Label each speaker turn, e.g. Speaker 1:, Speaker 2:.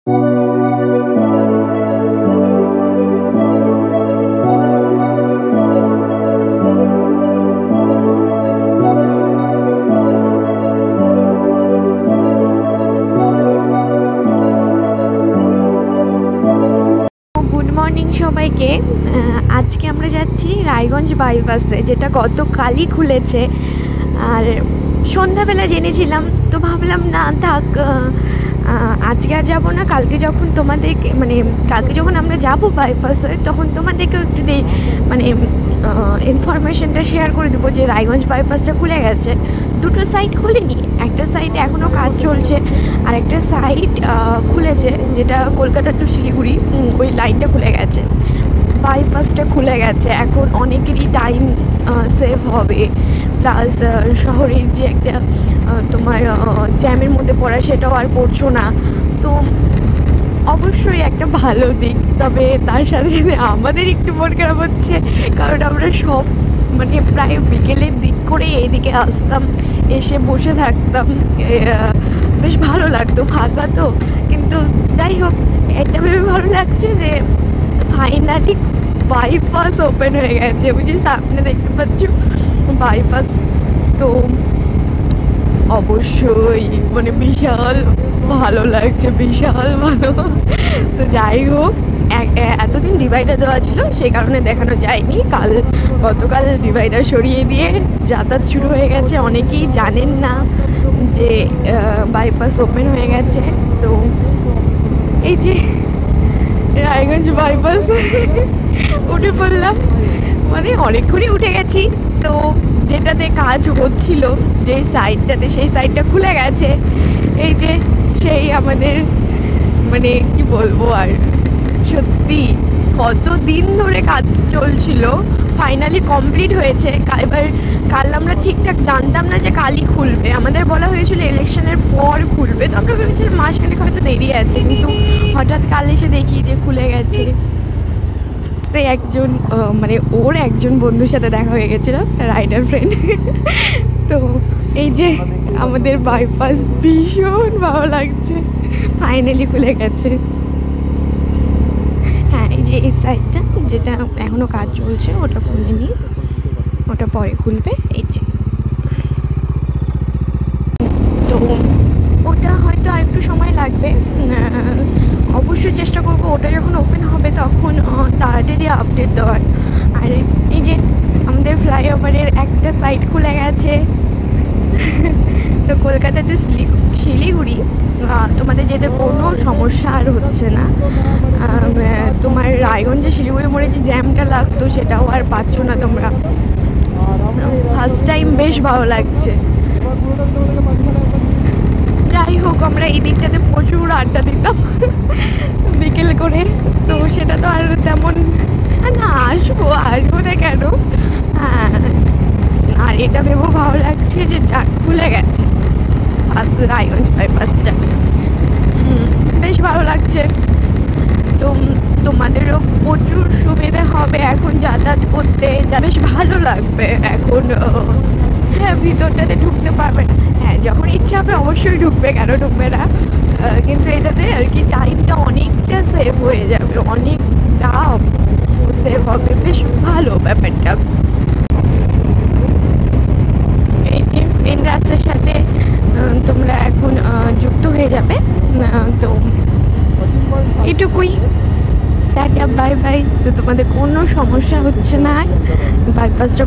Speaker 1: সবাইকে আজকে আমরা যাচ্ছি রায়গঞ্জ বাইপাসে, যেটা গতকালই খুলেছে। আর সন্ধ্যাবেলা জেনেছিলাম, তো ভাবলাম না থাক, আজকে আর যাবো না, কালকে যখন তোমাদেরকে কালকে যখন আমরা যাব বাইপাস হয়ে, তখন তোমাদেরকেও একটু ইনফরমেশনটা শেয়ার করে দেবো যে রায়গঞ্জ বাইপাসটা খুলে গেছে। দুটো সাইড খুলেনি, একটা সাইড এখনও কাজ চলছে, আর একটা সাইড খুলেছে, যেটা কলকাতা টু শিলিগুড়ি ওই লাইনটা খুলে গেছে। বাইপাসটা খুলে গেছে, এখন অনেকেরই টাইম সেভ হবে, প্লাস শহরের যে একটা তোমার জ্যামের মধ্যে পড়া, সেটাও আর পড়ছো না। তো অবশ্যই একটা ভালো দিক, তবে তার সাথে সাথে আমাদের একটু মন খারাপ হচ্ছে, কারণ আমরা সব প্রায় বিকেলের দিক করে এদিকে আসতাম, এসে বসে থাকতাম, বেশ ভালো লাগতো, ফাঁকা তো। কিন্তু যাই হোক, এটা ভেবে ভালো লাগছে যে ফাইনালি বাইপাস ওপেন হয়ে গেছে। বুঝি সামনে দেখতে পাচ্ছ বাইপাস, তো অবশ্যই বিশাল ভালো লাগছে, বিশাল ভালো। তো যাই হোক, এতদিন ডিভাইডার দেওয়া ছিল, সেই কারণে দেখানো যায়নি। গতকাল ডিভাইডার সরিয়ে দিয়ে যাতায়াত শুরু হয়ে গেছে। অনেকেই জানেন না যে বাইপাস ওপেন হয়ে গেছে। তো এই যে রায়গঞ্জ বাইপাস উঠে পড়লাম, অনেকক্ষণই উঠে গেছি। তো যেটাতে কাজ হচ্ছিল, যে সাইডটাতে, সেই সাইডটা খুলে গেছে। এই যে সেই আমাদের কি বলবো, আর সত্যি কতদিন ধরে কাজ চলছিল, ফাইনালি কমপ্লিট হয়েছে। এবার কাল আমরা ঠিকঠাক জানতাম না যে কালই খুলবে, আমাদের বলা হয়েছিল ইলেকশনের পর খুলবে, তো আমরা ভেবেছিলাম মাসখানেক হয়তো দেরি আছে, কিন্তু হঠাৎ কাল এসে দেখি যে খুলে গেছে। সে একজন ওর একজন বন্ধুর সাথে দেখা হয়ে গেছিল, রাইডার ফ্রেন্ড। তো এই যে আমাদের বাইপাস ভীষণ ভালো লাগছে, ফাইনালি খুলে গেছে। হ্যাঁ, এই যে এই সাইডটা যেটা এখনও কাজ চলছে, ওটা খুলেনি, ওটা পরে খুলবে। এই যে, তো ওটা হয়তো আর একটু সময় লাগবে। অবশ্যই চেষ্টা করবো ওটা যখন ওপেন হবে তখন তাড়াতাড়ি আপডেট দেওয়ার। আর এই যে আমাদের ফ্লাইওভারের একটা সাইড খুলে গেছে। তো কলকাতা টু শিলিগুড়ি তোমাদের যেতে কোনো সমস্যা আর হচ্ছে না। তোমার রায়গঞ্জে শিলিগুড়ি মোড়ে যে জ্যামটা লাগতো, সেটাও আর পাচ্ছ না তোমরা। ফার্স্ট টাইম বেশ ভালো লাগছে। যাই হোক, আমরা এই দিকটাতে প্রচুর আড্ডা দিতাম বিকেল করে, তো সেটা তো আর তেমন না, আসবো না কেন। হ্যাঁ, আর এটা ভেবেও ভালো লাগছে যে যা খুলে গেছে রায়গঞ্জ বাইপাসটা, বেশ ভালো লাগছে। তো তোমাদেরও প্রচুর সুবিধা হবে এখন যাতায়াত করতে, যা বেশ ভালো লাগবে এখন। হ্যাঁ, ভিতরটাতে ঢুকতে পারবে না, হ্যাঁ যখন ইচ্ছা হবে অবশ্যই ঢুকবে, কেন ঢুকবে না। কিন্তু এটাতে আর কি টাইমটা অনেকটা সেভ হয়ে যাবে, অনেকটা সেভ হবে, বেশ ভালো ব্যাপারটা। এই যে মেন রাস্তার সাথে তোমরা এখন যুক্ত হয়ে যাবে। তো এটুকুই, টাটা বাই বাই। তো তোমাদের কোনো সমস্যা হচ্ছে না, বাইপাসটা